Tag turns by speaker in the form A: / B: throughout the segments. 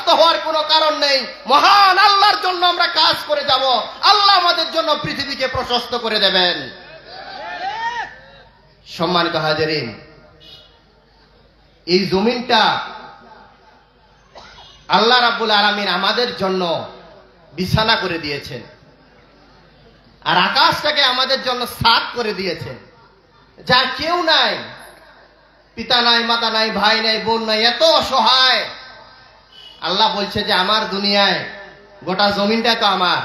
A: বিরক্ত হওয়ার কোনো কারণ নেই। মহান আল্লাহর জন্য আমরা কাজ করে যাব, আল্লাহ আমাদের জন্য পৃথিবীকে প্রশস্ত করে দেবেন। সম্মানিত হাজিরিন, এই জমিনটা আল্লাহ রাব্বুল আলামিন আমাদের জন্য বিছানা করে দিয়েছেন, আর আকাশটাকে আমাদের জন্য ছাদ করে দিয়েছেন। যার কেউ নাই, পিতা নাই, মাতা নাই, ভাই নাই, বোন নাই, এত অসহায়, আল্লাহ বলছে যে আমার দুনিয়ায় গোটা জমিনটাই তো আমার,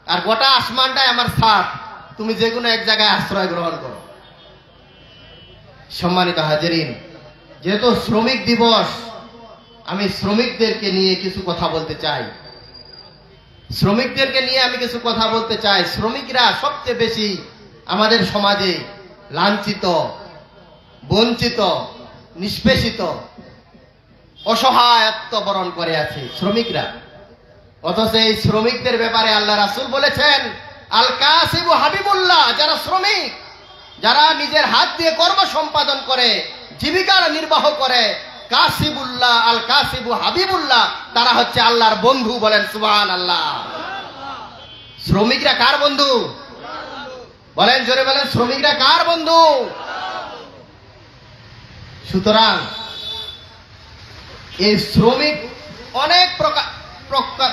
A: আর গোটা আসমানটাই আমার ছাদ, তুমি যে কোনো এক জায়গায় আশ্রয় গ্রহণ করো। সম্মানিত হাজিরিন, যেহেতু শ্রমিক দিবস, আমি শ্রমিকদেরকে নিয়ে কিছু কথা বলতে চাই। শ্রমিকদেরকে নিয়ে আমি কিছু কথা বলতে চাই। শ্রমিকরা সবচেয়ে বেশি আমাদের সমাজে লাঞ্ছিত, বঞ্চিত, নিষ্পেষিত, অসহায়ত্ব বরণ করে আছে শ্রমিকরা। অথচ এই শ্রমিকদের ব্যাপারে আল্লাহ রাসূল বলেছেন, আল কাসিবু হাবিবুল্লাহ, যারা শ্রমিক, যারা নিজের হাত দিয়ে কর্ম সম্পাদন করে, জীবিকার নির্বাহ করে, কাসিবুল্লাহ, আল কাসিবু হাবিবুল্লাহ, তারা হচ্ছে আল্লাহর বন্ধু। বলেন সুবহানাল্লাহ। শ্রমিকরা কার বন্ধু? বলেন, জোরে বলেন, শ্রমিকরা কার বন্ধু? সুতরাং এই শ্রমিক অনেক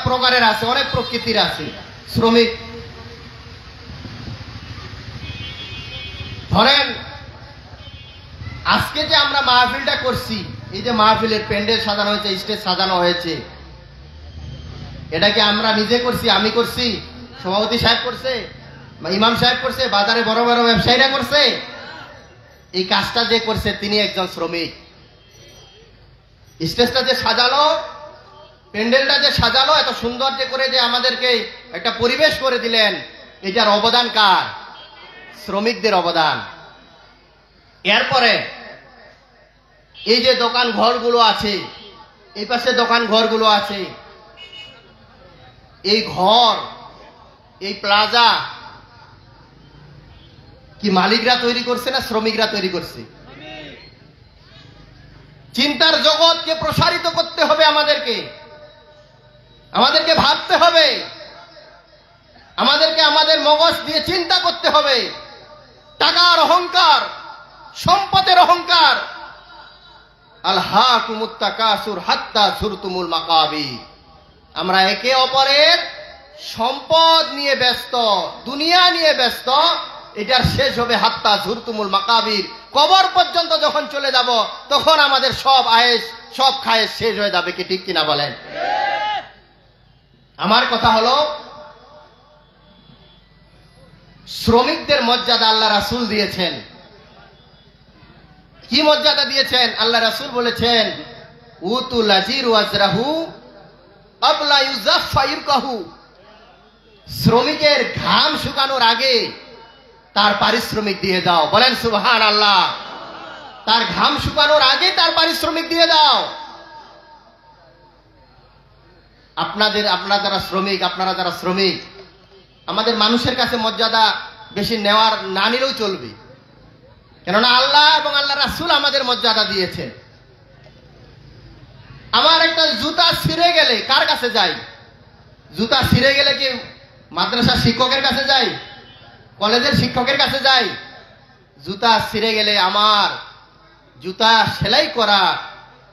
A: প্রকারের আছে, অনেক প্রকৃতির আছে শ্রমিক। ধরেন আজকে যে আমরা মাহফিলটা করছি, এই যে মাহফিলের প্যান্ডেল সাজানো হয়েছে, স্টেজ সাজানো হয়েছে, এটা কি আমরা নিজে করছি? আমি করছি? সভাপতি সাহেব করছে? ইমাম সাহেব করছে? বাজারে বড় বড় ব্যবসায়ীরা করছে? এই কাজটা যে করছে তিনি একজন শ্রমিক। স্টেজটা যে সাজালো, প্যান্ডেলটা যে সাজালো, এত সুন্দর যে করে যে আমাদেরকে একটা পরিবেশ করে দিলেন, এটার অবদান কার? শ্রমিকদের অবদান। এরপরে এই যে দোকান ঘরগুলো আছে, এই পাশে দোকান ঘরগুলো আছে, এই ঘর, এই প্লাজা কি মালিকরা তৈরি করছে না শ্রমিকরা তৈরি করছে? চিন্তার জগৎকে প্রসারিত করতে হবে, আমাদেরকে ভাবতে হবে, আমাদেরকে আমাদের মগজ দিয়ে চিন্তা করতে হবে। টাকার অহংকার, সম্পদের অহংকার, আলহাকুমুত তাকাসুর হাত্তা যুরতুমুল মাকাবির, আমরা একে অপরের সম্পদ নিয়ে ব্যস্ত, দুনিয়া নিয়ে ব্যস্ত, এটার শেষ হবে হাত্তা যুরতুমুল মাকাবির, কবর পর্যন্ত যখন চলে যাব তখন আমাদের সব আয়েশ, সব খায়েশ শেষ হয়ে যাবে। কি ঠিক কিনা বলেন? আমার কথা হলো, শ্রমিকদের মর্যাদা আল্লাহ রাসূল দিয়েছেন। কি মর্যাদা দিয়েছেন? আল্লাহ রাসূল বলেছেন, উতুল আজিরু আজরাহু ক্বাবলা ইউযাফফা ইরকাহু, শ্রমিকের ঘাম শুকানোর আগে তার পারিশ্রমিক দিয়ে দাও। বলেন সুবহানাল্লাহ। তার ঘাম শুকানোর আগে তার পারিশ্রমিক দিয়ে দাও। আপনারা যারা শ্রমিক, আমাদের মানুষের কাছে মর্যাদা বেশি নেওয়ার না নিলেও চলবে, কেননা আল্লাহ এবং আল্লাহ রাসূল আমাদের মর্যাদা দিয়েছেন। আমার একটা জুতা ছিঁড়ে গেলে কার কাছে যাই? জুতা ছিঁড়ে গেলে কি মাদ্রাসার শিক্ষকের কাছে যাই? কলেজের শিক্ষকের কাছে যাই? জুতা ছিঁড়ে গেলে আমার জুতা সেলাই করা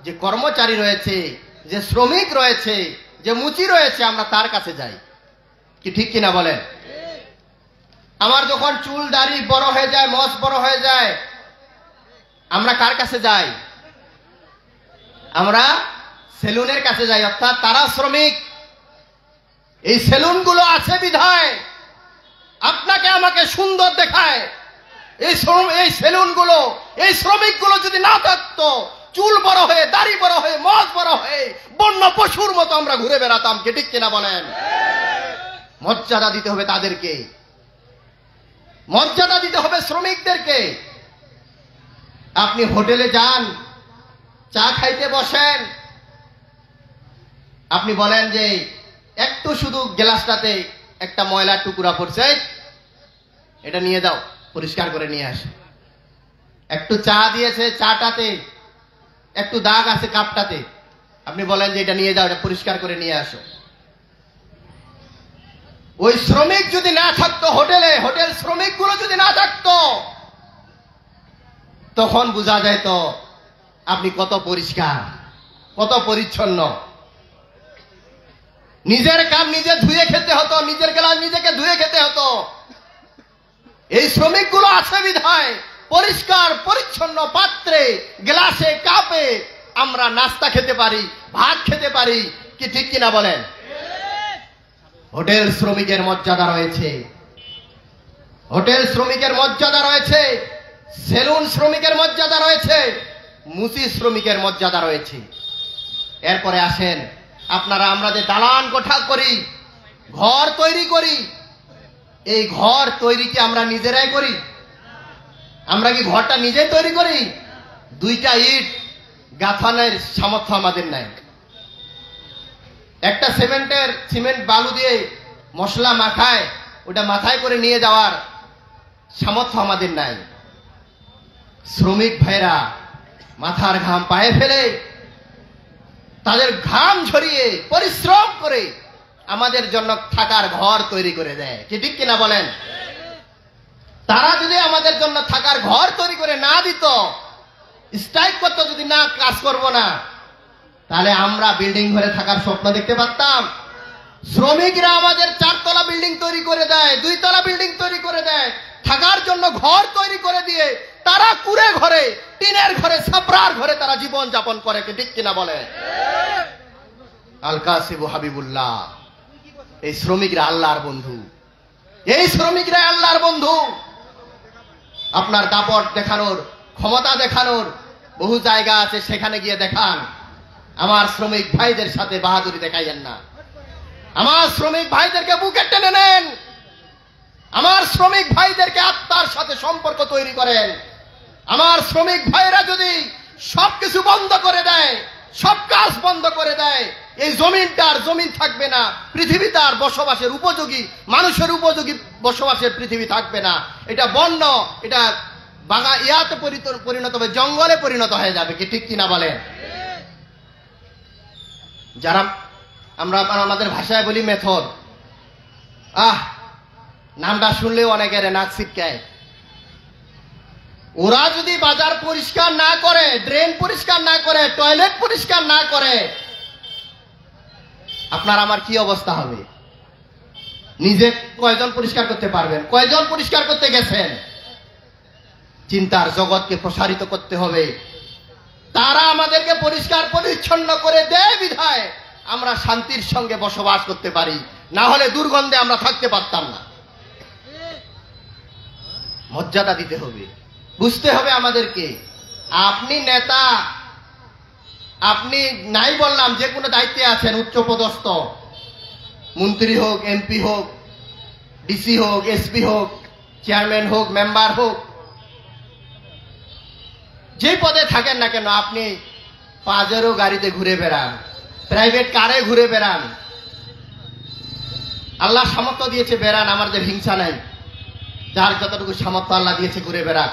A: যে কর্মচারী রয়েছে, যে শ্রমিক রয়েছে, যে মুচি রয়েছে, আমরা তার কাছে যাই। কি ঠিক কিনা বলেন? আমার যখন চুল দাড়ি বড় হয়ে যায়, মচ বড় হয়ে যায়, আমরা কার কাছে যাই? আমরা সেলুনের কাছে যাই, অর্থাৎ তারা শ্রমিক। এই সেলুনগুলো আছে বিধায় আপনাকে আমাকে সুন্দর দেখায়। এই সেলুনগুলো, এই শ্রমিকগুলো যদি না থাকতো, চুল বড় হয়ে, দাড়ি বড় হয়ে, মচ বড় হয়ে বন্য পশুর মতো আমরা ঘুরে বেড়াতাম। কে ঠিক কিনা বলেন? মর্যাদা দিতে হবে তাদেরকে, মর্যাদা দিতে হবে শ্রমিকদেরকে। আপনি হোটেলে যান, চা খাইতে বসেন, আপনি বলেন যে একটু শুধু গ্লাসটাতে একটা ময়লার টুকরা পড়ছে, এটা নিয়ে দাও, পরিষ্কার করে নিয়ে আসে। একটু চা দিয়েছে, চাটাতে একটু দাগ আছে কাপটাতে, আপনি বলেন যে এটা নিয়ে যাও, এটা পরিষ্কার করে নিয়ে আসো। ওই শ্রমিক যদি না থাকতো হোটেলে, হোটেল শ্রমিকগুলো যদি না থাকতো, তখন বোঝা যায় তো আপনি কত পরিষ্কার, কত পরিচ্ছন্ন। নিজের কাম নিজে ধুয়ে খেতে হতো, নিজের গ্লাস নিজেকে ধুয়ে খেতে হতো। এই শ্রমিকগুলো আছে বিধায় পরিষ্কার পরিচ্ছন্ন পাত্রে, গ্লাসে, কাপে আমরা নাস্তা খেতে পারি, ভাত খেতে পারি। কি ঠিক কিনা বলেন? হোটেল শ্রমিকের মর্যাদা রয়েছে, হোটেল শ্রমিকের মর্যাদা রয়েছে, সেলুন শ্রমিকের মর্যাদা রয়েছে, মুসি শ্রমিকের মর্যাদা রয়েছে। এরপরে আসেন আপনারা, আমরা যে দালান কোঠা করি, ঘর তৈরি করি, এই ঘর তৈরি কি আমরা নিজেরাই করি? আমরা কি ঘরটা নিজেই তৈরি করি? দুইটা ইট গাঁথানের সামর্থ্য আমাদের নাই। একটা সিমেন্ট বালু দিয়ে মশলা মাখায় ওটা মাথায় করে নিয়ে যাওয়ার সামর্থ্য আমাদের নাই। শ্রমিক ভাইরা মাথার ঘাম পায়ে ফেলে, তাদের ঘাম ঝরিয়ে পরিশ্রম করে আমাদের জন্য থাকার ঘর তৈরি করে দেয়। কি ঠিক কিনা বলেন? তারা যদি আমাদের জন্য থাকার ঘর তৈরি করে না দিত, স্ট্রাইক করতো, যদি না কাজ করব না, তাহলে আমরা বিল্ডিং ঘরে থাকার স্বপ্ন দেখতে পারতাম? শ্রমিকরা আমাদের 4 তলা বিল্ডিং তৈরি করে দেয়, 2 তলা বিল্ডিং তৈরি করে দেয়, থাকার জন্য ঘর তৈরি করে দিয়ে তারা কুড়ে ঘরে, টিনের ঘরে, ছাপরার ঘরে তারা জীবন যাপন করে। কি ঠিক কিনা বলে? আল কাসিবু হাবিবুল্লাহ। এই শ্রমিকরা আল্লাহর বন্ধু, এই শ্রমিকরা আল্লাহর বন্ধু। আপনার দাপট দেখানোর, ক্ষমতা দেখানোর বহু জায়গা আছে, সেখানে গিয়ে দেখান। আমার শ্রমিক ভাইদের সাথে বাহাদুরি দেখাইয়েন না। আমার শ্রমিক ভাইদেরকে বুকে টেনে নেন, আমার শ্রমিক ভাইদেরকে আত্মার সাথে সম্পর্ক তৈরি করেন। আমার শ্রমিক ভাইরা যদি সবকিছু বন্ধ করে দেয়, সব কাজ বন্ধ করে দেয়, এই জমিনটার জমিন থাকবে না, পৃথিবী তার বসবাসের উপযোগী, মানুষের উপযোগী বসবাসের পৃথিবী থাকবে না। এটা বন্য, এটা ইয়াতে পরিণত হবে, জঙ্গলে পরিণত হয়ে যাবে। কি ঠিক কিনা বলে? যারা আমরা আমাদের ভাষায় বলি মেথর, নামটা শুনলেও অনেকের নাক ছিটকায়। ওরা যদি বাজার পরিষ্কার না করে, ড্রেন পরিষ্কার না করে, টয়লেট পরিষ্কার না করে, আপনার আমার কি অবস্থা হবে? নিজে কয়জন পরিষ্কার করতে পারবেন? কয়জন পরিষ্কার করতে গেছেন? চিন্তার জগৎকে প্রসারিত করতে হবে। তারা আমাদেরকে পরিষ্কার পরিচ্ছন্ন করে দেয় বিধায় আমরা শান্তির সঙ্গে বসবাস করতে পারি, না হলে দুর্গন্ধে আমরা থাকতে পারতাম না। মর্যাদা দিতে হবে, বুঝতে হবে আমাদেরকে। আপনি নেতা, আপনি নাই বললাম যে কোনো দায়িত্বে আছেন, উচ্চপদস্থ, মন্ত্রী হোক, এমপি হোক, ডিসি হোক, এসপি হোক, চেয়ারম্যান হোক, মেম্বার হোক, যে পদে থাকেন না কেন, আপনি পাজেরো গাড়িতে ঘুরে বেড়ান, প্রাইভেট কারে ঘুরে বেড়ান, আল্লাহ সামর্থ্য দিয়েছে বেড়ান, আমাদের হিংসা নাই। যার যতটুকু সামর্থ্য আল্লাহ দিয়েছে ঘুরে বেড়ান,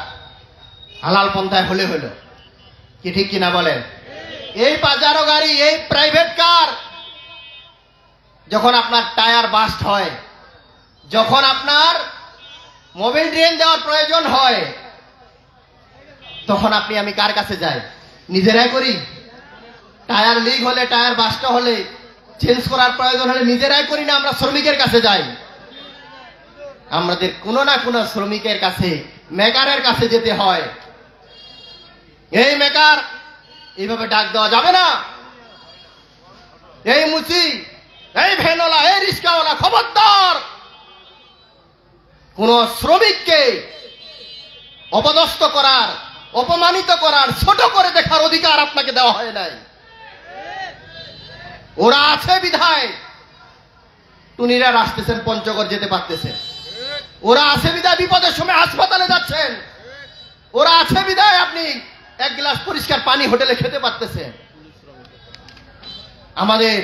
A: হালাল পন্থায় হলে হলো। কি ঠিক কিনা বলেন? এই পাজারো গাড়ি, এই প্রাইভেট কার, যখন আপনার টায়ার বাস্ট হয়, যখন আপনার মোবিল ড্রেন দেওয়ার প্রয়োজন হয়, তখন আপনি আমি কার কাছে যাই? নিজেরাই করি। টায়ার লিক হলে, টায়ার বাস্ট হলে, চেঞ্জ করার প্রয়োজন হলে নিজেরাই করি না, আমরা শ্রমিকের কাছে যাই। আমাদের কোনো না কোনো শ্রমিকের কাছে, মেকারের কাছে যেতে হয়। এই মেকার, এইভাবে ডাক দেওয়া যাবে না। এই মুচি, এই ভ্যানওয়ালা, এই রিক্সাওয়ালা, খবরদার! কোন শ্রমিককে অপদস্থ করার, অপমানিত করার, ছোট করে দেখার অধিকার আপনাকে দেওয়া হয় নাই। ওরা আছে বিধায় টুনিরা আসতেছেন, পঞ্চগড় যেতে পারতেছেন। ওরা আছে বিধায় বিপদের সময় হাসপাতালে যাচ্ছেন। ওরা আছে বিধায় আপনি এক গ্লাস পরিষ্কার পানি হোটেলে খেতে পারতেছেন। আমাদের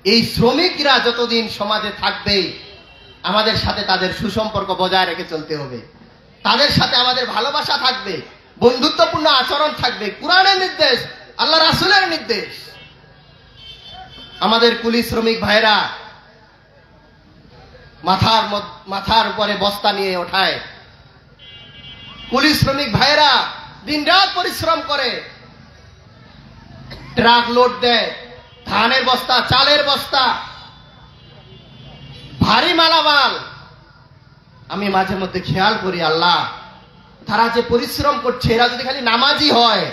A: এই শ্রমিকরা যতদিন সমাজে থাকবে, আমাদের সাথে তাদের সুসম্পর্ক বজায় রেখে চলতে হবে। তাদের সাথে আমাদের ভালোবাসা থাকবে, বন্ধুত্বপূর্ণ আচরণ থাকবে। কুরআনের নির্দেশ, আল্লাহ রাসূলের নির্দেশ। আমাদের কুলি শ্রমিক ভাইরা মাথার উপরে বস্তা নিয়ে ওঠায়, কুলি শ্রমিক ভাইরা দিনরাত পরিশ্রম করে, ট্রাক লোড দেয়, ধানের বস্তা, চালের বস্তা, ভারী মালামাল। আমি মাঝে মধ্যে খেয়াল করি, আল্লাহ, তারা যে পরিশ্রম করছে, এরা যদি খালি নামাজি হয়,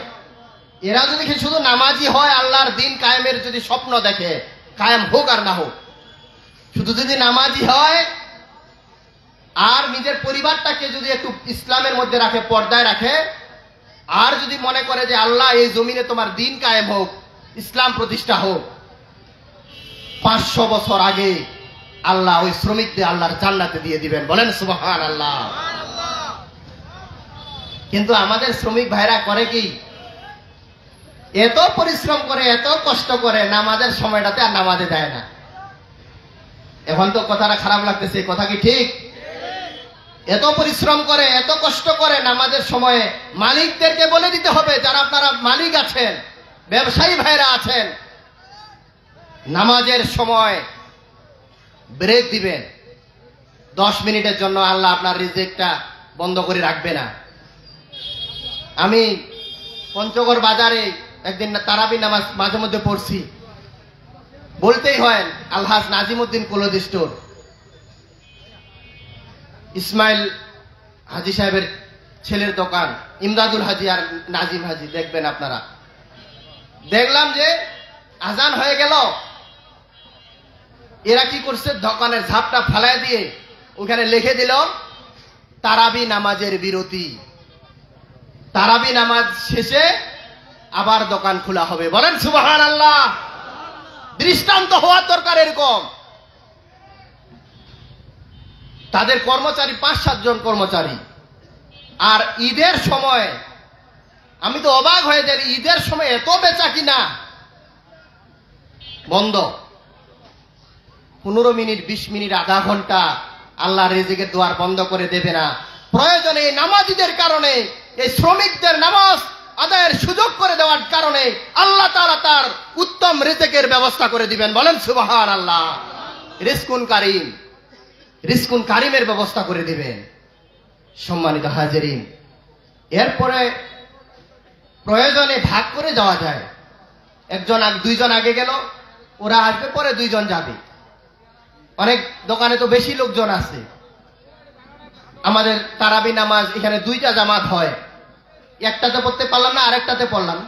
A: এরা যদি শুধু নামাজি হয়, আল্লাহর দিন কায়েমের যদি স্বপ্ন দেখে, কায়েম হোক আর না হোক, শুধু যদি নামাজি হয় আর নিজের পরিবারটাকে যদি একটু ইসলামের মধ্যে রাখে, পর্দায় রাখে, আর যদি মনে করে যে আল্লাহ এই জমিনে তোমার দিন কায়েম হোক, ইসলাম প্রতিষ্ঠা হোক, 500 বছর আগে আল্লাহ ওই শ্রমিকদের আল্লাহর জান্নাতে দিয়ে দিবেন। বলেন সুবহানাল্লাহ। কিন্তু আমাদের শ্রমিক ভাইরা করে কি, এত পরিশ্রম করে, এত কষ্ট করে, নামাজের সময়টাতে আর নামাজে যায় না। এখন তো কথাটা খারাপ লাগতেছে, কথা কি ঠিক? এত পরিশ্রম করে, এত কষ্ট করে, নামাজের সময়ে মালিকদেরকে বলে দিতে হবে, যারা আপনারা মালিক আছেন, ব্যবসায়ী ভাইরা আছেন, নামাজের সময় ব্রেক দিবেন, 10 মিনিটের জন্য আল্লাহ আপনার রিজিকটা বন্ধ করে রাখবে না। আমি পঞ্চগড় বাজারে একদিন তারাবি নামাজ মাঝে মধ্যে পড়ছি, বলতেই হয়, আলহাজ নাজিমউদ্দিন ক্লোথ স্টোর, ইসমাইল হাজি সাহেবের ছেলের দোকান, ইমদাদুল হাজি আর নাজিম হাজি, দেখবেন আপনারা। দেখলাম যে আজান হয়ে গেল, এরা কি করছে, দোকানের ঝাপটা ফালায় দিয়ে ওখানে লিখে দিল তারাবি নামাজের বিরতি, তারাবি নামাজ শেষে আবার দোকান খোলা হবে। বলেন সুবহানাল্লাহ। দৃষ্টান্ত হওয়ার দরকার এরকম। তাদের কর্মচারী 5-7 জন কর্মচারী, আর ঈদের সময় আমি তো অবাক হয়ে যাই, ঈদের সময় এত বেচা কিনা বন্ধ, 15 মিনিট, 20 মিনিট, আধা ঘন্টা আল্লাহ রিজিকের দুয়ার বন্ধ করে দেবে না। প্রয়োজনে এই নামাজীদের কারণে, এই শ্রমিকদের নামাজ আদায়ের সুযোগ করে দেওয়ার কারণে আল্লাহ তাআলা তার উত্তম রিজিকের ব্যবস্থা করে দিবেন। বলেন সুবহানাল্লাহ। রিজকুন কারীম, রিজকুন কারীমের ব্যবস্থা করে দিবেন। সম্মানিত হাজিরিন, এরপরে প্রয়োজনে ভাগ করে যাওয়া যায়। 2 জন আগে গেল, ওরা আসবে, পরে 2 জন যাবে। অনেক দোকানে তো বেশি লোকজন আছে, আমাদের তারাবি নামাজ এখানে 2টা জামাত হয়, একটাতে পড়তে পারলাম না, আরেকটাতে পড়লাম।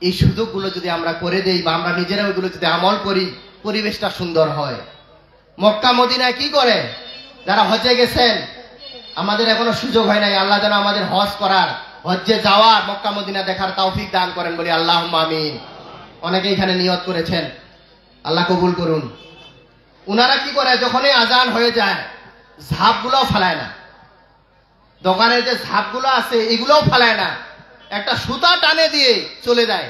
A: এই সুযোগগুলো যদি আমরা করে দেই বা আমরা নিজেরা ওইগুলো যদি আমল করি, পরিবেশটা সুন্দর হয়। মক্কা মদিনায় কি করে, যারা হজে গেছেন, আমাদের এখনো সুযোগ হয় নাই, আল্লাহ যেন আমাদের হজ করার, হজ্জে যাওয়ার, মক্কা মদিনা দেখার তৌফিক দান করেন, বলি আল্লাহুম্মা আমিন। অনেকে এখানে নিয়ত করেছেন, আল্লাহ কবুল করুন। উনারা কি করে, যখনই আজান হয়ে যায় ঝাপগুলোও ফালায় না, দোকানের যে ঝাপগুলো আছে এগুলোও ফালায় না, একটা সুতা টানে দিয়ে চলে যায়।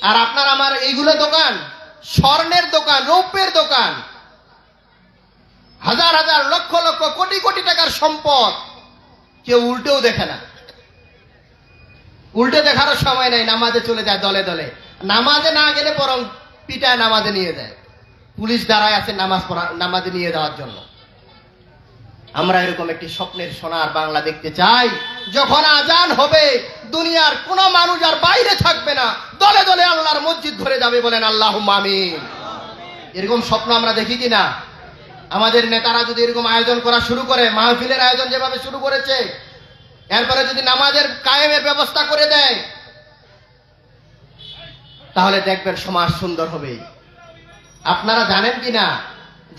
A: আর আপনার আমার এইগুলো দোকান স্বর্ণের দোকান, রৌপ্যের দোকান, হাজার হাজার, লক্ষ লক্ষ, কোটি কোটি টাকার সম্পদ, কেউ উল্টেও দেখে না। উল্টে দেখারও সময় নেই, নামাজে চলে যায় দলে দলে। নামাজে না গেলে বরং পিটায় নামাজে নিয়ে যায়, পুলিশ দাঁড়ায় আছে নামাজে নিয়ে যাওয়ার জন্য। আমরা এরকম একটি স্বপ্নের সোনার বাংলা দেখতে চাই, যখন আজান হবে দুনিয়ার কোন মানুষ আর বাইরে থাকবে না, দলে দলে আল্লাহর মসজিদ ভরে যাবে। বলেন আল্লাহুম্মা আমিন। এরকম স্বপ্ন আমরা দেখি কিনা? আমাদের নেতারা যদি এরকম আয়োজন করা শুরু করে, মাহফিলের আয়োজন যেভাবে শুরু করেছে, এরপরে যদি নামাজের কায়েমের ব্যবস্থা করে দেয়, তাহলে দেখবেন সমাজ সুন্দর হবে। আপনারা জানেন কিনা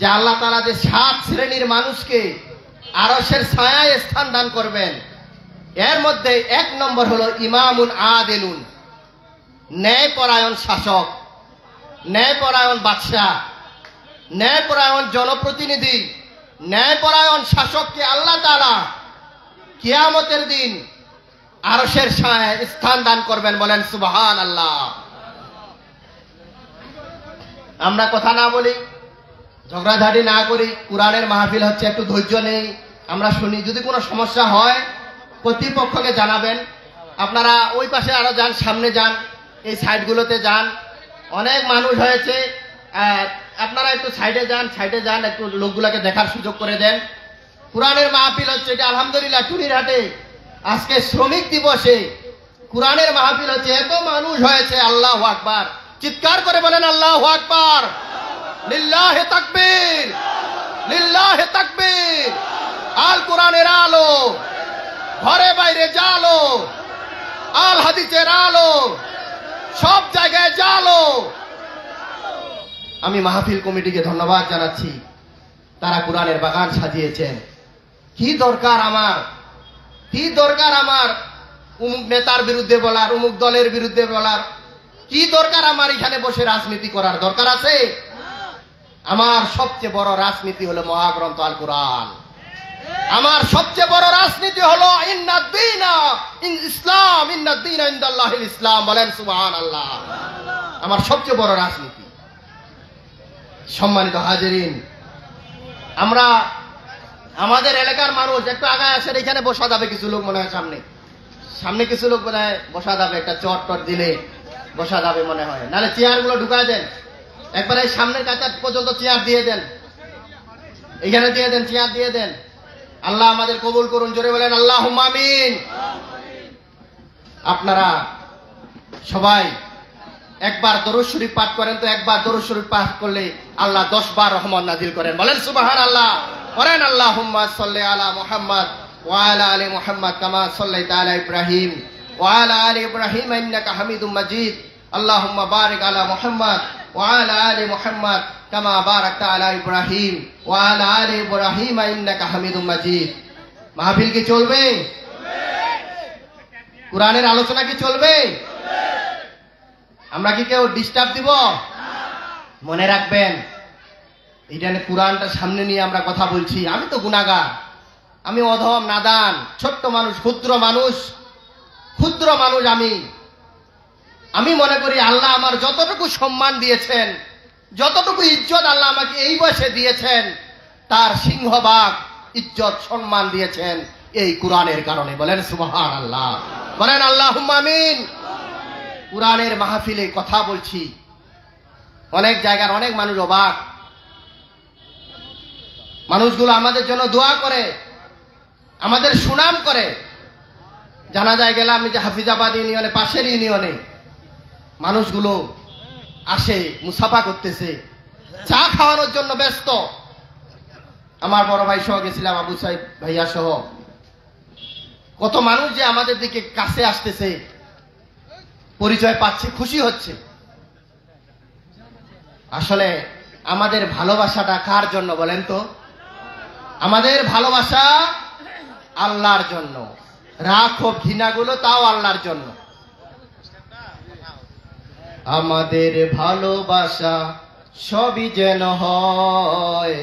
A: যে আল্লাহ তাআলা যে 7 শ্রেণীর মানুষকে আরশের ছায়ায় স্থান দান করবেন, এর মধ্যে 1 নম্বর হলো ইমামুন আদিলুন, ন্যায়পরায়ণ শাসক, ন্যায়পরায়ণ বাদশাহ, ন্যায়পরায়ণ জনপ্রতিনিধি, ন্যায়পরায়ণ শাসককে আল্লাহ তাআলা কিয়ামতের দিন আরশের ছায়ায় স্থান দান করবেন। বলেন সুবহানাল্লাহ। আমরা কথা না বলি, ঝগড়াঝাটি না করি, কোরআনের মাহফিল হচ্ছে, একটু ধৈর্য নেই, আমরা শুনি। যদি কোনো সমস্যা হয় কর্তৃপক্ষকে জানাবেন, আপনারা ওই পাশে আরো যান, সামনে যান, এই সাইডগুলোতে যান, অনেক মানুষ হয়েছে। আপনারা একটু সাইডে যান, একটু লোকগুলাকে দেখার সুযোগ করে দেন। কোরআনের মাহফিল হচ্ছে এটা, আলহামদুলিল্লাহ। টুনিরহাটে আজকে শ্রমিক দিবসে কোরআনের মাহফিল হচ্ছে, এত মানুষ হয়েছে। আল্লাহু আকবার, চিৎকার করে বলেন আল্লাহু আকবার, লিল্লাহে তাকবীর, লিল্লাহে তাকবীর। আল কোরআনের আলো, ঘরে বাইরে জালো, আল হাদিসের আলো, সব জায়গায় জালো। আমি মাহফিল কমিটিকে ধন্যবাদ জানাচ্ছি, তারা কোরআনের বাগান সাজিয়েছেন। কি দরকার আমার অমুক নেতার বিরুদ্ধে বলার, অমুক দলের বিরুদ্ধে বলার? কি দরকার আমার এখানে বসে রাজনীতি করার? দরকার আছে? আমার সবচেয়ে বড় রাজনীতি হলো মহাগ্রন্থ আল কোরআন। আমার সবচেয়ে বড় রাজনীতি হলো ইসলাম, ইনদাল্লাহিল ইসলাম। বলেন সুবহানাল্লাহ। আমার সবচেয়ে বড় রাজনীতি। সম্মানিত হাজিরিন, আমরা আমাদের এলাকার মানুষ একটু আগায় আসেন, এখানে বসা যাবে কিছু লোক, মনে হয় সামনে কিছু লোক মনে হয় বসা যাবে, একটা চট দিলে বসা যাবে মনে হয়। নাহলে চেয়ারগুলো ঢুকায় দেন, একবারে সামনের কাছে পর্যন্ত চেয়ার দিয়ে দেন, এখানে দিয়ে দেন, চেয়ার দিয়ে দেন। আল্লাহ আমাদের কবুল করুন, জোরে বলেন আল্লাহুম্মা আমিন। আপনারা সবাই একবার দরুদ শরীফ পাঠ করেন তো, একবার দরুদ শরীফ পাঠ করলে আল্লাহ 10 বার রহমত নাজিল করেন। বলেন সুবহানাল্লাহ। করেন আল্লাহুম্মা সাল্লি আলা মুহাম্মদ ওয়া আলা আলি মুহাম্মদ কামা সাল্লাইতা আলা ইব্রাহিম ওয়া আলা আলি ইব্রাহিম ইন্নাকা হামিদুম মাজিদ। আল্লাহুম্মা বারিক আলা মুহাম্মদ ওয়া আলা আলি মুহাম্মদ কামা বারাকতা আলা ইব্রাহিম ওয়া আলা আলি ইব্রাহিম ইন্নাকা হামিদুম মাজিদ। মাহফিল কি চলবে? কোরআনের আলোচনা কি চলবে? আমরা কি কেউ ডিস্টার্ব দিব? মনে রাখবেন, এটা কোরআনটা সামনে নিয়ে আমরা কথা বলছি। আমি তো গুনাহগার, আমি অধম, নাদান, ছোট্ট মানুষ, ক্ষুদ্র মানুষ। আমি মনে করি আল্লাহ আমার যতটুকু সম্মান দিয়েছেন, যতটুকু ইজ্জত আল্লাহ আমাকে এই বয়সে দিয়েছেন, তার সিংহভাগ ইজ্জত সম্মান দিয়েছেন এই কোরআনের কারণে। বলেন সুবহানাল্লাহ। বলেন আল্লাহুম্মা আমিন। কোরআনের মাহফিলে কথা বলছি, অনেক জায়গার অনেক মানুষ অবাক। মানুষগুলো আমাদের জন্য দোয়া করে, আমাদের সুনাম করে। জানাজায় গেলাম, আমি যে হাফিজাবাদ ইউনিয়নে, পাশের ইউনিয়নে মানুষগুলো আসে, মুসাফা করতেছে, চা খাওয়ানোর জন্য ব্যস্ত। আমার বড় ভাই সহ গেছিলাম, আবু সাইদ ভাইয়া সহ। কত মানুষ যে আমাদের দিকে কাছে আসতেছে, পরিচয় পাচ্ছে, খুশি হচ্ছে। আসলে আমাদের ভালোবাসাটা কার জন্য বলেন তো? আমাদের ভালোবাসা আল্লাহর জন্য। রাগ ও ঘৃণাগুলো তাও আল্লাহর জন্য। আমাদের ভালোবাসা সবই যেন হয়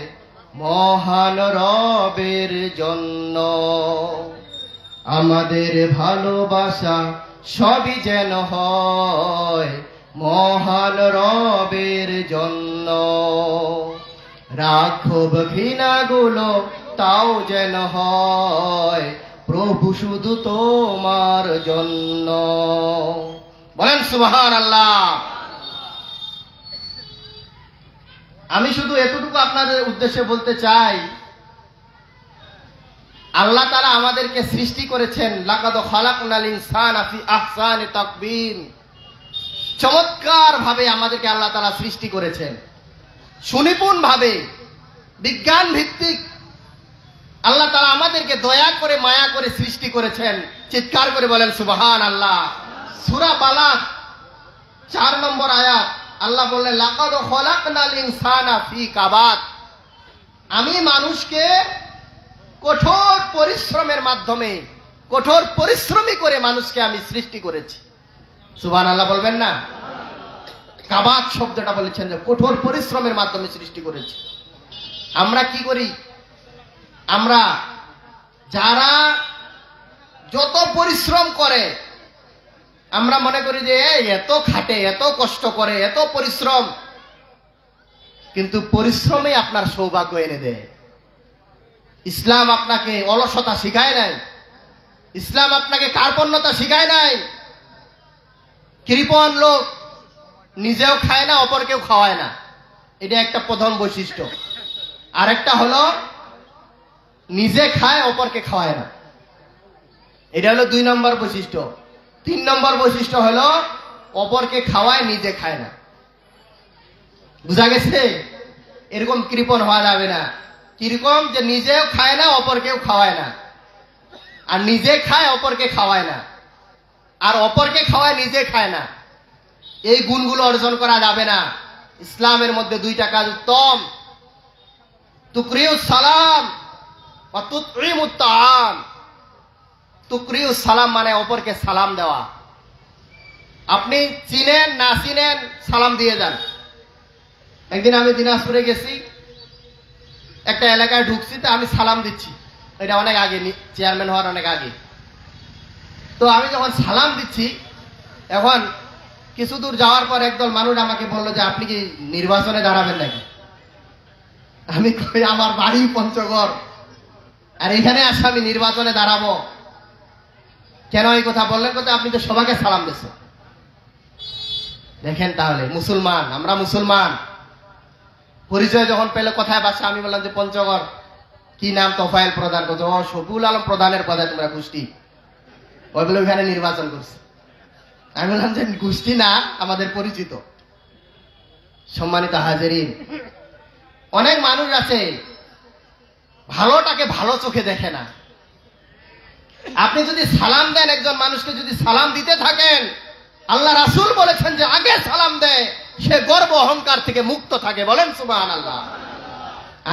A: মহান রবের জন্য। আমাদের ভালোবাসা সবই যেন হয় মহান রবের জন্য। রাঘব ঘৃণাগুলো তাও যেন হয় প্রভু শুধু তোমার জন্য। বলেন সুবহানাল্লাহ। আমি শুধু এতটুকু আপনাদের উদ্দেশ্যে বলতে চাই, আল্লাহ তাআলা আমাদেরকে সৃষ্টি করেছেন, লাকাদ খালাকনাল ইনসানা ফি আহসানি তাকবীম। চমৎকার ভাবে আমাদেরকে আল্লাহ তাআলা সৃষ্টি করেছেন, সুনিপুণ ভাবে, বিজ্ঞান ভিত্তিক। আল্লাহ তাআলা আমাদেরকে দয়া করে, মায়া করে সৃষ্টি করেছেন। চিৎকার করে বলেন সুবহানাল্লাহ। সূরা বালাগ 4 নম্বর আয়াত, আল্লাহ বললেন লাকাদ খালাকনাল ইনসানা ফি কাবাদ। আমি মানুষকে কঠোর পরিশ্রমের মাধ্যমে, কঠোর পরিশ্রমী করে মানুষকে আমি সৃষ্টি করেছি। সুবহানাল্লাহ বলবেন না? কাবাদ শব্দটা বলেছেন যে কঠোর পরিশ্রমের মাধ্যমে সৃষ্টি করেছি। আমরা কি করি? আমরা যারা যত পরিশ্রম করে, আমরা মনে করি যে এত খাটে, এত কষ্ট করে, এত পরিশ্রম, কিন্তু পরিশ্রমই আপনার সৌভাগ্য এনে দেয়। ইসলাম আপনাকে অলসতা শিখায় নাই, ইসলাম আপনাকে কার্পণ্যতা শিখায় নাই। কৃপণ লোক নিজেও খায় না, অপরকেও খাওয়ায় না, এটা একটা প্রধান বৈশিষ্ট্য। আরেকটা হলো নিজে খায়, অপরকে খাওয়ায় না, এটা হলো 2 নম্বর বৈশিষ্ট্য। 3 নম্বর বৈশিষ্ট্য হলো অপরকে খাওয়ায়, নিজে খায় না। বুঝা গেছে? এরকম কৃপণ হওয়া যাবে না। কিরকম? যে নিজেও খায় না, অপরকেও খাওয়ায় না, আর নিজে খায় অপরকে খাওয়ায় না, আর অপরকে খাওয়ায় নিজে খায় না। এই গুণগুলো অর্জন করা যাবে না। ইসলামের মধ্যে 2টা কাজ উত্তম, তুকরিউস সালাম ওয়া তুতঈমুত তাআম। তুকরিউস সালাম মানে অপরকে সালাম দেওয়া। আপনি চিনেন না চিনেন সালাম দিয়ে যান। একদিন আমি দিনাজপুরে গেছি, একটা এলাকায় ঢুকছি, তো আমি সালাম দিচ্ছি, এটা অনেক আগে, চেয়ারম্যান হওয়ার অনেক আগে। তো আমি যখন সালাম দিচ্ছি, এখন কিছু দূর যাওয়ার পর একদল মানুষ আমাকে বললো যে আপনি কি নির্বাচনে দাঁড়াবেন নাকি? আমি কই আমার বাড়ি পঞ্চগড়, আর এখানে আসে আমি নির্বাচনে দাঁড়াবো কেন? এই কথা বললেন কথা, আপনি তো সবাইকে সালাম দিচ্ছেন। দেখেন তাহলে, মুসলমান, আমরা মুসলমান। পরিচয় যখন পেলে কোথায় বাসা, আমি বললাম যে পঞ্চগড়। কি নাম? তোফায়েল প্রধান। কত? শফিউল আলম প্রধানের পদে তোমরা গোষ্ঠী? ওই বলে ওইখানে নির্বাচন করছে। আমি বললাম যে গোষ্ঠী না, আমাদের পরিচিত। সম্মানিত হাজিরিন, অনেক মানুষ আছে ভালোটাকে ভালো চোখে দেখে না। আপনি যদি সালাম দেন, একজন মানুষকে যদি সালাম দিতে থাকেন, আল্লাহ রাসূল বলেছেন যে আগে সালাম দেয় সে গর্ব অহংকার থেকে মুক্ত থাকে। বলেন সুবহানাল্লাহ।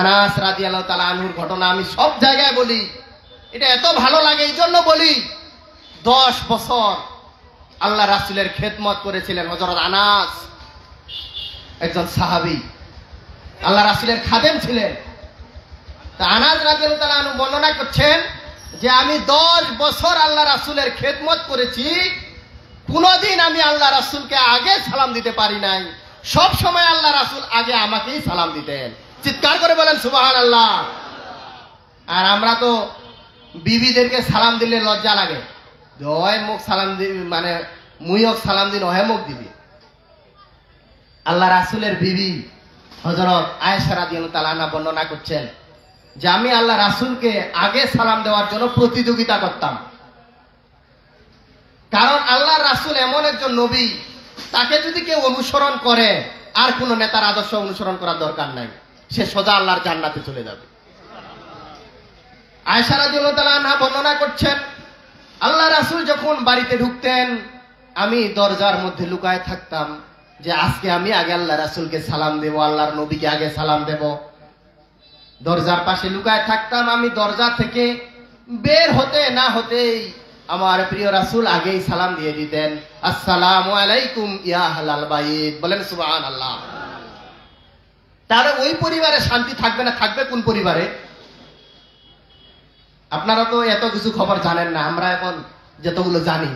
A: আনাস রাদিয়াল্লাহু তাআলা আনহুর ঘটনা আমি সব জায়গায় বলি, এটা এত ভালো লাগে এই জন্য বলি। 10 বছর আল্লাহ রাসূলের খেদমত করেছিলেন হযরত আনাস, একজন সাহাবী, আল্লাহ রাসূলের খাদেম ছিলেন। তা আনাস রাদিয়াল্লাহু তাআলা আনহু বর্ণনা করছেন যে আমি 10 বছর আল্লাহ রাসূলের খেদমত করেছি, কোনদিন আমি আল্লাহ রাসূলকে আগে সালাম দিতে পারি নাই। সব সময় আল্লাহ রাসূল আগে আমাকেই সালাম দিতেন। চিৎকার করে বলেন সুবহানাল্লাহ। আর আমরা তো বিবিদেরকে সালাম দিলে লজ্জা লাগে, হয় মুখ সালাম দিবি, মানে মুইয়ক সালাম দিন, হয় মুখ দিবি। আল্লাহ রাসূলের বিবি হযরত আয়েশা রাদিয়াল্লাহু তাআলা আনহা বর্ণনা করছেন যে আমি আল্লাহ রাসূলকে আগে সালাম দেওয়ার জন্য প্রতিযোগিতা করতাম। কারণ আল্লাহ রাসূল এমন একজন নবী, তাকে যদি কেউ অনুসরণ করে, আর কোন নেতার আদর্শ অনুসরণ করার দরকার নাই, সে সোজা আল্লাহর জান্নাতে চলে যাবে। আয়েশা রাদিয়াল্লাহু তাআলা আনহা বর্ণনা করছেন, আল্লাহ রাসূল যখন বাড়িতে ঢুকতেন, আমি দরজার মধ্যে লুকায় থাকতাম যে আজকে আমি আগে আল্লাহ রাসূলকে সালাম দেব, আল্লাহর নবীকে আগে সালাম দেব। দরজার পাশে লুকায় থাকতাম। আমি দরজা থেকে বের হতে না হতেই আমার প্রিয় রাসূল আগেই সালাম দিয়ে দিতেন, আসসালামু আলাইকুম ইয়া আহলাল বাইত। বলেন সুবহানাল্লাহ। তাহলে ওই পরিবারে শান্তি থাকবে না, থাকবে কোন পরিবারে? আপনারা তো এত কিছু খবর জানেন না, আমরা এখন যতগুলো জানি।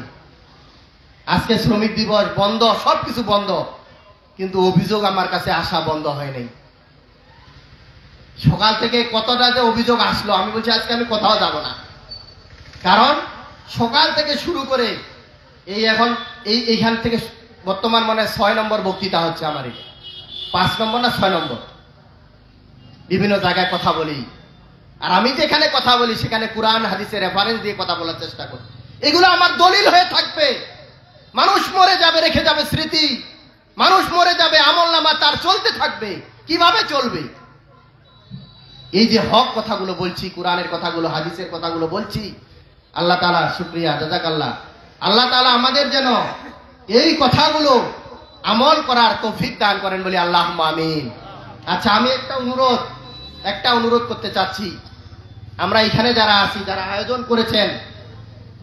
A: আজকে শ্রমিক দিবস বন্ধ, সবকিছু বন্ধ, কিন্তু অভিযোগ আমার কাছে আসা বন্ধ হয় নাই। সকাল থেকে কতটা যে অভিযোগ আসলো, আমি বলছি আজকে আমি কোথাও যাব না। কারণ সকাল থেকে শুরু করে এই এখন এইখান থেকে বর্তমান মানে 6 নম্বর বক্তৃতা হচ্ছে আমার, 5 নম্বর না 6 নম্বর। বিভিন্ন জায়গায় কথা বলি, আর আমি যেখানে কথা বলি সেখানে কুরআন হাদিসের রেফারেন্স দিয়ে কথা বলার চেষ্টা করি। এগুলো আমার দলিল হয়ে থাকবে। মানুষ মরে যাবে, রেখে যাবে স্মৃতি। মানুষ মরে যাবে, আমলনামা তার চলতে থাকবে। কিভাবে চলবে? এই যে হক কথাগুলো বলছি, কুরআনের কথাগুলো, হাদিসের কথাগুলো বলছি, আল্লাহ তাআলা শুকরিয়া, জাযাকাল্লাহ। আল্লাহ তাআলা আমাদের যেন এই কথাগুলো আমল করার তৌফিক দান করেন বলি আল্লাহুম্মা আমিন। আচ্ছা, আমি একটা অনুরোধ করতে চাচ্ছি। আমরা এখানে যারা আছি, যারা আয়োজন করেছেন,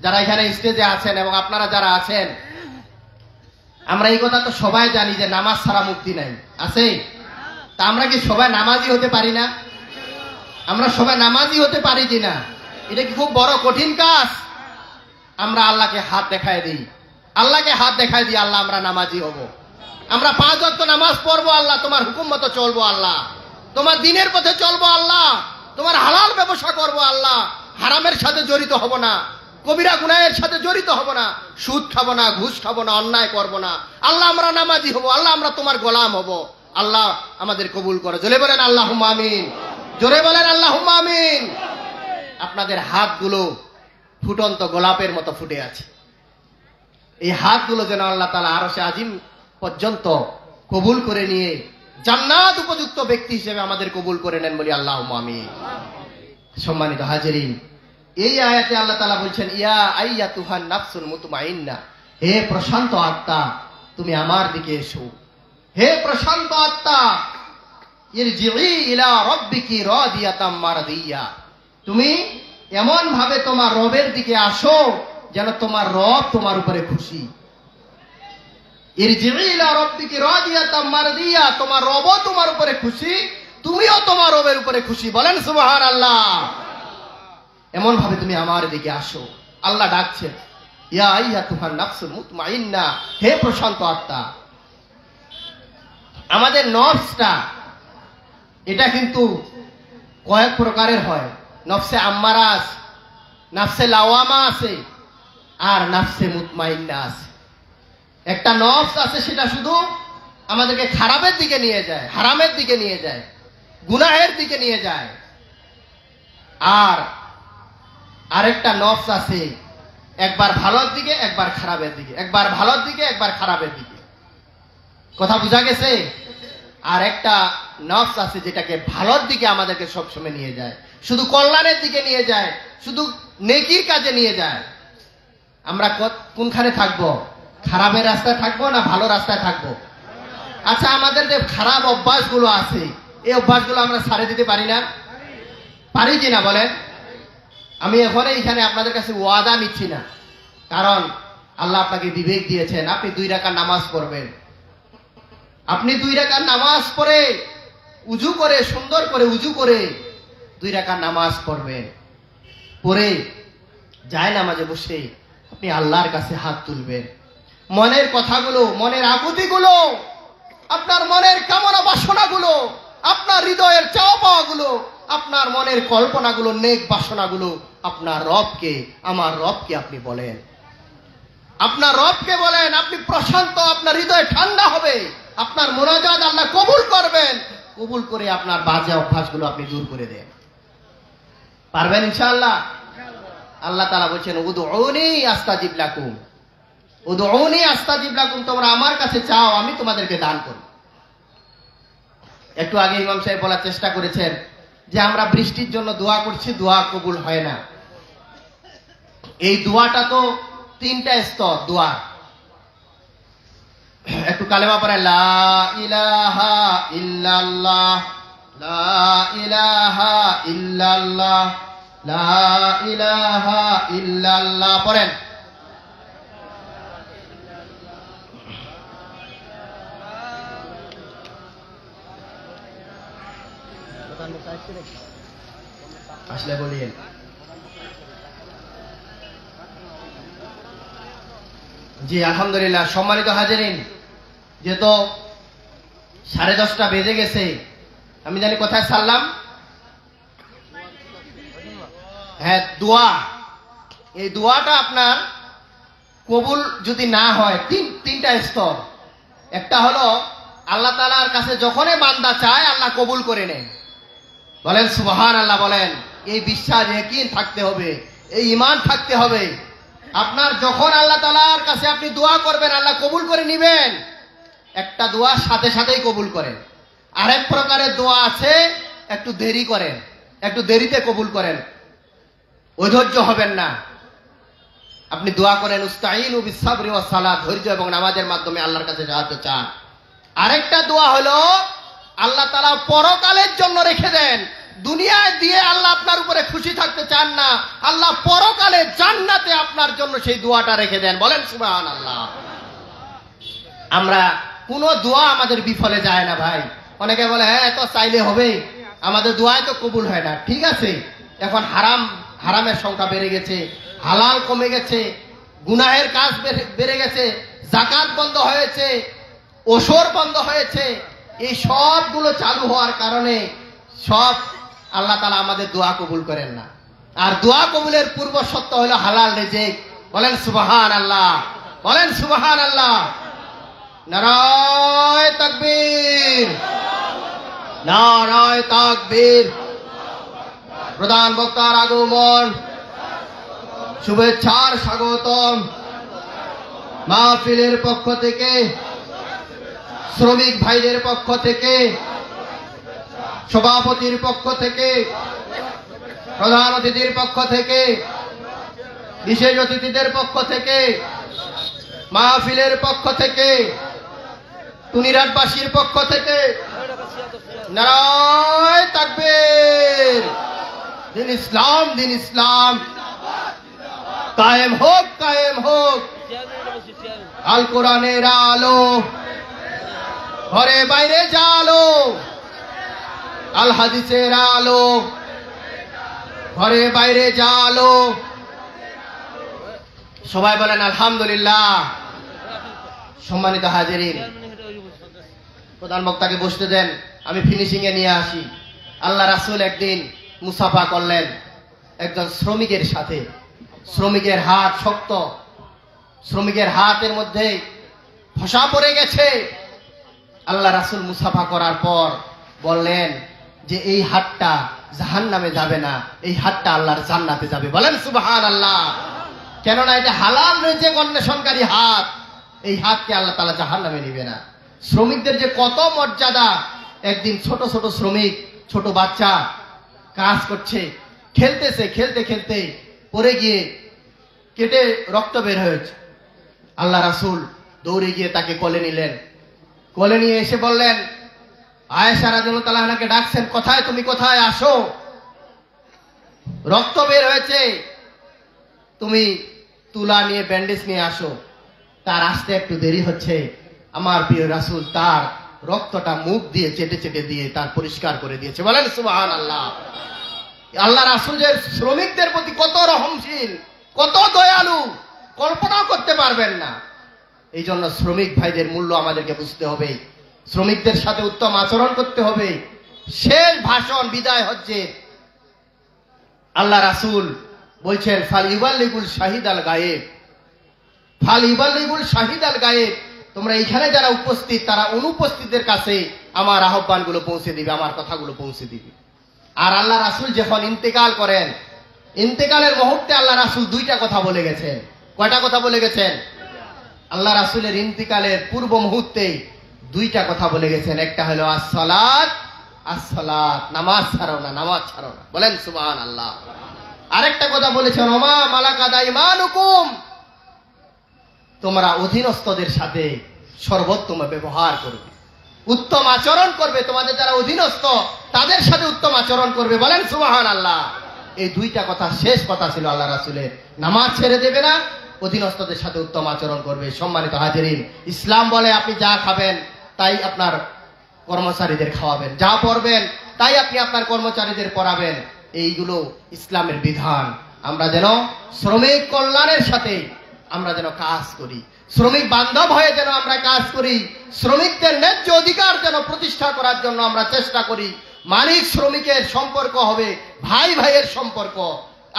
A: যারা এখানে স্টেজে আছেন এবং আপনারা যারা আছেন, আমরা এই কথা তো সবাই জানি যে নামাজ ছাড়া মুক্তি নাই, আছে? তা আমরা কি সবাই নামাজি হতে পারি না? আমরা সবাই নামাজি হতে পারি কিনা? এটা কি খুব বড় কঠিন কাজ? আমরা আল্লাহকে হাত দেখায় দিই, আল্লাহকে হাত দেখায় দিই, আল্লাহ আমরা নামাজি হব। আমরা 5 ওয়াক্ত নামাজ পড়বো, আল্লাহ তোমার হুকুম মতো চলবো, আল্লাহ তোমার দ্বীনের পথে চলবো, আল্লাহ তোমার হালাল ব্যবসা করবো, আল্লাহ হারামের সাথে জড়িত হব না। কবিরা গুনাহের সাথে জড়িত হব না, সুদ খাবো না, ঘুষ খাবো না, অন্যায় করব না। আল্লাহ আমরা নামাজি হব, আল্লাহ আমরা তোমার গোলাম হব। আল্লাহ আমাদের কবুল করো। জোরে বলেন আল্লাহুম্মা আমিন, জোরে বলেন আল্লাহুম্মা আমিন। আপনাদের হাতগুলো ফুটন্ত গোলাপের মতো ফুটে আছে। এই হাতগুলো যেন আল্লাহ তাআলা আরশে আজিম পর্যন্ত কবুল করে নিয়ে জান্নাত উপযুক্ত ব্যক্তি হিসেবে আমাদের কবুল করে নেন, বলি আল্লাহুম্মা আমিন। সম্মানিত হাজিরিন, এই আয়াতে আল্লাহ তাআলা বলছেন, ইয়া আইয়াতুহান নাফসুল মুতমাইন্না, হে প্রশান্ত আত্মা তুমি আমার দিকে এসো। হে প্রশান্ত আত্মা, ইরজিই ইলা রাব্বিকি রাদিয়াতাম মারদিয়া, তুমি এমন ভাবে তোমার রবের দিকে আসো যেন তোমার রব তোমার উপরে খুশি। ইরজিই ইলা রাব্বিকি রাদিয়াতাম মারদিয়া, তোমার রবও তোমার উপরে খুশি, তুমিও তোমার রবের উপরে খুশি। বলেন সুবহানাল্লাহ। এমন ভাবে তুমি আমার দিকে আসো। আল্লাহ ডাকছেন, ইয়া আইয়াতুহান নাফসুল মুতমাইন্না, হে প্রশান্ত আত্মা। আমাদের নফসটা এটা কিন্তু কয়েক প্রকারের হয়। নফসে আম্মারা আছে, নফসে লাওয়ামা আছে, আর নফসে মুতমাইন্না আছে। একটা নফস আছে সেটা শুধু আমাদেরকে খারাপের দিকে নিয়ে যায়, হারামের দিকে নিয়ে যায়, গুনাহের দিকে নিয়ে যায়। আর আরেকটা নফস আছে একবার ভালোর দিকে একবার খারাপের দিকে, একবার ভালোর দিকে একবার খারাপের দিকে। কথা বুঝা গেছে? আর একটা নফস আছে যেটাকে ভালোর দিকে আমাদেরকে সবসময় নিয়ে যায়, শুধু কল্যাণের দিকে নিয়ে যায়, শুধু নেকির কাজে নিয়ে যায়। আমরা কোনখানে থাকবো? খারাপের রাস্তায় থাকবো না ভালো রাস্তায় থাকবো? আচ্ছা, আমাদের যে খারাপ অভ্যাসগুলো আছে এই অভ্যাসগুলো আমরা ছাড়ে দিতে পারি না? পারি কিনা বলেন? আমি এখন এইখানে আপনাদের কাছে ওয়াদা নিচ্ছি না, কারণ আল্লাহ আপনাকে বিবেক দিয়েছেন। আপনি 2 রাকাত নামাজ পড়বেন, আপনি 2 রাকাত নামাজ পড়ে উজু করে, সুন্দর করে উজু করে 2 রাকাত নামাজ পড়বেন। পরে যায় নামাজে বসে আপনি আল্লাহর কাছে হাত তুলবেন। মনের কথাগুলো, মনের আকুতিগুলো, আপনার মনের কামনা বাসনাগুলো, আপনার হৃদয়ের চাওয়া পাওয়াগুলো, আপনার মনের কল্পনাগুলো, নেক বাসনাগুলো আপনার রবকে, আমার রবকে আপনি বলেন। আপনার রবকে বলেন, আপনি প্রশান্ত, আপনার হৃদয় ঠান্ডা হবে, আপনার মুনাজাত আল্লাহ কবুল করবেন। কবুল করে আপনার বাজে অভ্যাসগুলো আপনি দূর করে দেন। পারবেন ইনশাআল্লাহ? আল্লাহ তাআলা বলছেন, উদউনি আস্তাজিব লাকুম, উদউনি আস্তাজিব লাকুম, তোমরা আমার কাছে চাও, আমি তোমাদেরকে দান করব। একটু আগে ইমাম সাহেব বলার চেষ্টা করেছেন যে আমরা বৃষ্টির জন্য দোয়া করছি, দোয়া কবুল হয় না। এই দোয়াটা তো 3টা স্তর দোয়া। একটু কালেমা পড়ে, লা ইলাহা ইল্লাল্লাহ, লা ইলাহা ইল্লাল্লাহ, লা ইলাহা ইল্লাল্লাহ পড়েন। আসলে বলিয়েন। জি আলহামদুলিল্লাহ। সম্মানিত হাজিরিন, যেহেতু 10:30 বেজে গেছে, আমি জানি কোথায় সারলাম। হ্যাঁ, দোয়া। এই দোয়াটা আপনার কবুল যদি না হয়, 3টা স্তর। একটা হলো আল্লাহ তাআলার কাছে যখনই বান্দা চায় আল্লাহ কবুল করে নেন। বলেন সুবহানাল্লাহ। বলেন, এই বিশ্বাস, ইয়াকিন থাকতে হবে, এই ঈমান থাকতে হবে। আপনার যখন আল্লাহ তাআলার কাছে আপনি দোয়া করবেন আল্লাহ কবুল করে নেবেন। একটা দোয়া সাথে সাথেই কবুল করেন। আরেক প্রকারের দোয়া আছে একটু দেরি করেন, একটু দেরিতে কবুল করেন। অধৈর্য হবেন না। আপনি দোয়া করেন, উস্তাঈনু বিস-সাবরি ওয়াস-সালাত, ধৈর্য এবং নামাজের মাধ্যমে আল্লাহর কাছে সাহায্য চান। আরেকটা দোয়া হলো আল্লাহ তাআলা পরকালের জন্য রেখে দেন। দুনিয়ায় দিয়ে আল্লাহ আপনার উপরে খুশি থাকতে চান না, আল্লাহ পরকালে জান্নাতে আপনার জন্য সেই দোয়াটা রেখে দেন। বলেন সুবহানাল্লাহ। আমরা কোন দোয়া আমাদের বিফলে যায় না ভাই। অনেকে বলে, হ্যাঁ তো চাইলে হবে, আমাদের দোয়ায় তো কবুল হয় না। ঠিক আছে, এখন হারামের সংখ্যা বেড়ে গেছে, হালাল কমে গেছে, গুনাহের কাজ বেড়ে গেছে, যাকাত বন্ধ হয়েছে, ওসর বন্ধ হয়েছে। এই সবগুলো চালু হওয়ার কারণে সব আল্লাহ তাআলা আমাদের দোয়া কবুল করেন না। আর দোয়া কবুলের পূর্ব শর্ত হলো হালাল রিজিক। বলেন সুবহানাল্লাহ, বলেন সুবহানাল্লাহ। নারায়ে তাকবীর, নারায়ে তাকবীর। প্রধান বক্তার আগমন, শুভেচ্ছার স্বাগতম। মাহফিলের পক্ষ থেকে, শ্রমিক ভাইদের পক্ষ থেকে, সভাপতির পক্ষ থেকে, প্রধান অতিথির পক্ষ থেকে, বিশেষ অতিথিদের পক্ষ থেকে, মাহফিলের পক্ষ থেকে, টুনিরাটবাসীর পক্ষ থেকে নারায়ে তাকবীর। দিন ইসলাম, দিন ইসলাম কায়েম হোক, কায়েম হোক। আল কোরআনের আলো ঘরে বাইরে জালো, আল হাদিসের আলো ঘরে বাইরে জালো। সবাই বলেন আলহামদুলিল্লাহ। সম্মানিত হাজিরিন, প্রধান বক্তাকে বসতে দেন, আমি ফিনিশিং এ নিয়ে আসি। আল্লাহ রাসূল একদিন মুসাফা করলেন একজন শ্রমিকের সাথে। শ্রমিকের হাত শক্ত, শ্রমিকের হাতের মধ্যে ফসা পড়ে গেছে। আল্লাহ রাসূল মুসাফা করার পর বললেন যে এই হাতটা জাহান্নামে যাবে না, এই হাতটা আল্লাহর জান্নাতে যাবে। বলেন সুবহানাল্লাহ। কেননা এটা হালাল রিজিক অন্বেষণকারী হাত, এই হাতকে আল্লাহ তাআলা জাহান্নামে নিবে না। শ্রমিকদের যে কত মর্যাদা। একদিন ছোট ছোট শ্রমিক, ছোট বাচ্চা কাজ করছে, খেলতেছে, খেলতে খেলতে পড়ে গিয়ে কেটে রক্ত বের হয়েছে। আল্লাহ রাসূল দৌড়ে গিয়ে তাকে কোলে নিলেন। কোলে নিয়ে এসে বললেন, আয়েশা রাদিয়াল্লাহু তাআলা আনহাকে ডাকছেন, কোথায় তুমি, কোথায়, আসো, রক্ত বের হয়েছে, তুমি তুলা নিয়ে ব্যান্ডেজ নিয়ে আসো। তার আসতে একটু দেরি হচ্ছে। আমার প্রিয় রাসূল তার রক্তটা মুখ দিয়ে চেটে চেটে দিয়ে তার পরিষ্কার করে দিয়েছে। বলেন সুবহানাল্লাহ। আল্লাহ রাসূল যে শ্রমিকদের প্রতি কত রহমশীল, কত দয়ালু, কল্পনাও করতে পারবেন না। এই জন্য শ্রমিক ভাইদের মূল্য আমাদেরকে বুঝতে হবে, শ্রমিকদের সাথে উত্তম আচরণ করতে হবে। শেষ ভাষণ, বিদায় হচ্ছে। আল্লাহ রাসূল বলছেন, ফাল ইউবাল্লিগুল শাহিদ আল গায়েব, ফাল ইউবাল্লিগুল শাহিদ আল গায়েব। তোমরা এখানে যারা উপস্থিত তারা অনুপস্থিতদের কাছে আমার আহ্বানগুলো পৌঁছে দিবে, আমার কথাগুলো পৌঁছে দিবে। আর আল্লাহ রাসূল যখন ইন্তেকাল করেন, ইন্তেকালের মুহূর্তে আল্লাহ রাসূল দুইটা কথা বলে গেছেন। কয়টা কথা বলে গেছেন? আল্লাহ রাসূলের ইন্তেকালের পূর্ব মুহূর্তে দুইটা কথা বলে গেছেন। একটা হলো আসসালাত, আসসালাত, নামাজ ছাড়ো না, নামাজ ছাড়ো না। বলেন সুবহানাল্লাহ। আরেকটা কথা বলেছেন, ওমা মালাকাত আইমানুকুম, তোমরা অধীনস্থদের সাথে সর্বোত্তম ব্যবহার করবে, উত্তম আচরণ করবে। তোমাদের যারা অধীনস্থ তাদের সাথে উত্তম আচরণ করবে। বলেন সুবহানাল্লাহ। এই দুইটা কথা শেষ কথা ছিল আল্লাহ রাসূলের। নামাজ ছেড়ে দেবে না, অধীনস্থদের সাথে উত্তম আচরণ করবে। সম্মানিত হাজিরিন, ইসলাম বলে আপনি যা খাবেন তাই আপনার কর্মচারীদের খাওয়াবেন, যা পড়বেন তাই আপনি আপনার কর্মচারীদের পড়াবেন। এইগুলো ইসলামের বিধান। আমরা যেন শ্রমিক কল্যাণের সাথে আমরা যেন কাজ করি, শ্রমিক বান্ধব হয়ে যেন আমরা কাজ করি, শ্রমিকদের ন্যায্য অধিকার যেন প্রতিষ্ঠা করার জন্য আমরা চেষ্টা করি। মালিক শ্রমিকের সম্পর্ক হবে ভাই ভাইয়ের সম্পর্ক।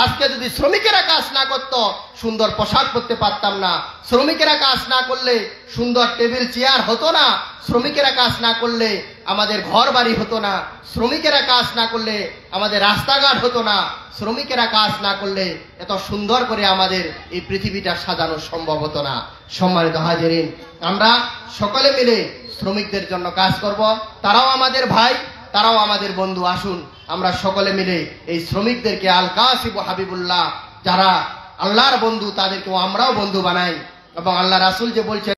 A: আজকে যদি শ্রমিকেরা কাজ না করত, সুন্দর পোশাক পরতে পারতাম না। শ্রমিকেরা কাজ না করলে সুন্দর টেবিল চেয়ার হতো না। শ্রমিকেরা কাজ না করলে আমাদের ঘর বাড়ি হতো না। শ্রমিকেরা কাজ না করলে আমাদের রাস্তাঘাট হতো না। শ্রমিকেরা কাজ না করলে এত সুন্দর করে আমাদের এই পৃথিবীটা সাজানো সম্ভব হতো না। সম্মানিত হাজিরিন, আমরা সকলে মিলে শ্রমিকদের জন্য কাজ করব। তারাও আমাদের ভাই, তারাও আমাদের বন্ধু। আসুন আমরা সকলে মিলে এই শ্রমিকদেরকে আল কাসিব হাবিবুল্লাহ, যারা আল্লাহর বন্ধু, তাদেরকেও আমরাও বন্ধু বানাই। এবং আল্লাহ রাসূল যে বলছেন